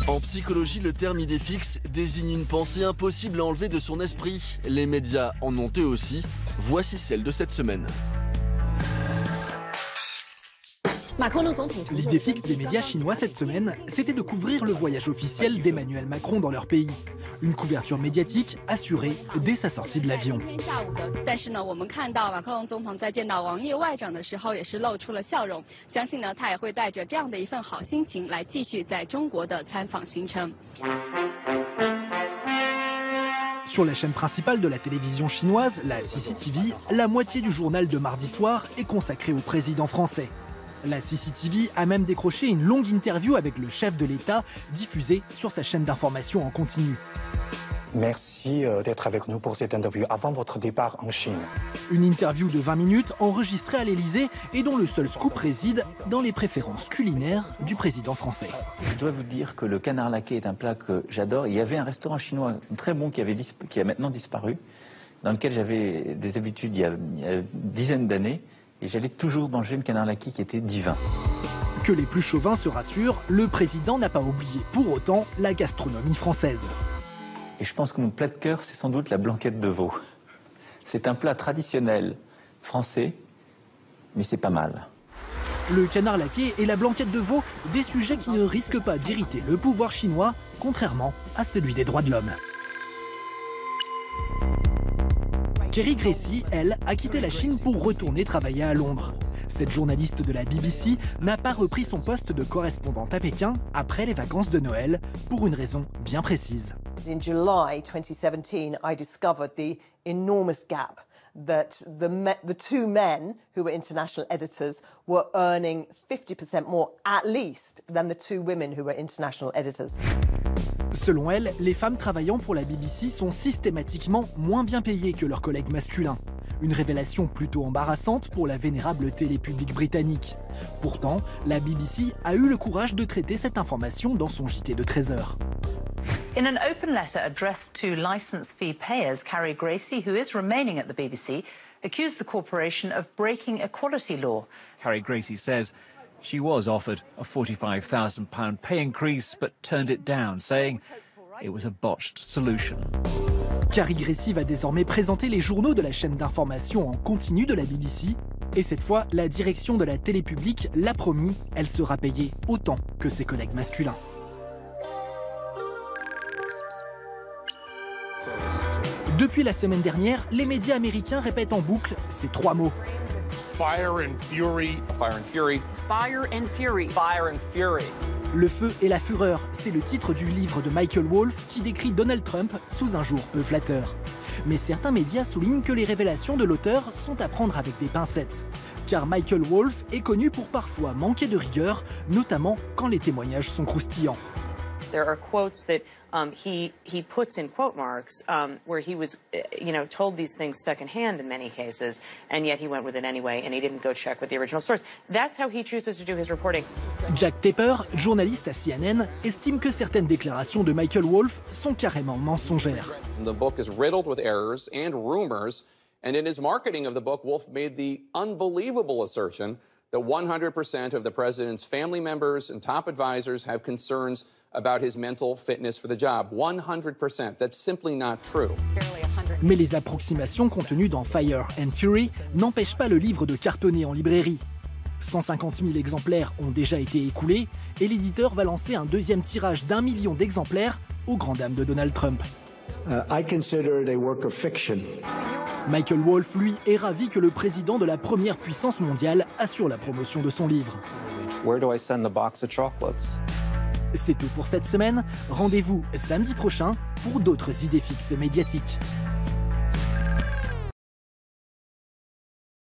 En psychologie, le terme idée fixe désigne une pensée impossible à enlever de son esprit. Les médias en ont eux aussi. Voici celle de cette semaine. L'idée fixe des médias chinois cette semaine, c'était de couvrir le voyage officiel d'Emmanuel Macron dans leur pays. Une couverture médiatique assurée dès sa sortie de l'avion. Sur la chaîne principale de la télévision chinoise, la CCTV, la moitié du journal de mardi soir est consacrée au président français. La CCTV a même décroché une longue interview avec le chef de l'État, diffusée sur sa chaîne d'information en continu. Merci d'être avec nous pour cette interview avant votre départ en Chine. Une interview de 20 minutes enregistrée à l'Élysée et dont le seul scoop réside dans les préférences culinaires du président français. Je dois vous dire que le canard laqué est un plat que j'adore. Il y avait un restaurant chinois très bon qui a maintenant disparu, dans lequel j'avais des habitudes il y a une dizaine d'années. Et j'allais toujours manger le canard laqué qui était divin. Que les plus chauvins se rassurent, le président n'a pas oublié pour autant la gastronomie française. Et je pense que mon plat de cœur, c'est sans doute la blanquette de veau. C'est un plat traditionnel français, mais c'est pas mal. Le canard laqué et la blanquette de veau, des sujets qui ne risquent pas d'irriter le pouvoir chinois, contrairement à celui des droits de l'homme. Carrie Gracie, elle, a quitté la Chine pour retourner travailler à Londres. Cette journaliste de la BBC n'a pas repris son poste de correspondante à Pékin après les vacances de Noël, pour une raison bien précise. In July 2017, I discovered the enormous gap that the two men who were international editors were earning 50% more at least than the two women who were international editors. Selon elle, les femmes travaillant pour la BBC sont systématiquement moins bien payées que leurs collègues masculins. Une révélation plutôt embarrassante pour la vénérable télé publique britannique. Pourtant, la BBC a eu le courage de traiter cette information dans son JT de 13h. In an open letter addressed to licence fee payers, Carrie Gracie, who is remaining at the BBC, accused the corporation of breaking equality law. Carrie Gracie says she was offered a £45,000 pay increase but turned it down, saying it was a botched solution. Carrie Gracie va désormais présenter les journaux de la chaîne d'information en continu de la BBC. Et cette fois, la direction de la télé publique l'a promis, elle sera payée autant que ses collègues masculins. Depuis la semaine dernière, les médias américains répètent en boucle ces trois mots. Fire and fury. Fire and fury. Fire and fury. Fire and fury. Le feu et la fureur, c'est le titre du livre de Michael Wolff qui décrit Donald Trump sous un jour peu flatteur. Mais certains médias soulignent que les révélations de l'auteur sont à prendre avec des pincettes. Car Michael Wolff est connu pour parfois manquer de rigueur, notamment quand les témoignages sont croustillants. There are quotes that he puts in quote marks where he was, told these things secondhand in many cases, and yet he went with it anyway, and he didn't go check with the original source. That's how he chooses to do his reporting. Jack Taper, journaliste à CNN, estime que certaines déclarations de Michael Wolff sont carrément mensongères. The book is riddled with errors and rumors, and in his marketing of the book, Wolff made the unbelievable assertion that 100% of the president's family members and top advisors have concerns about his mental fitness for the job. 100%. That's simply not true. Mais les approximations contenues dans Fire and Fury n'empêchent pas le livre de cartonner en librairie. 150 000 exemplaires ont déjà été écoulés et l'éditeur va lancer un deuxième tirage d'1 million d'exemplaires aux grandes dames de Donald Trump. I consider it a work of fiction. Michael Wolff, lui, est ravi que le président de la première puissance mondiale assure la promotion de son livre. Where do I send the box of chocolates? C'est tout pour cette semaine. Rendez-vous samedi prochain pour d'autres idées fixes médiatiques.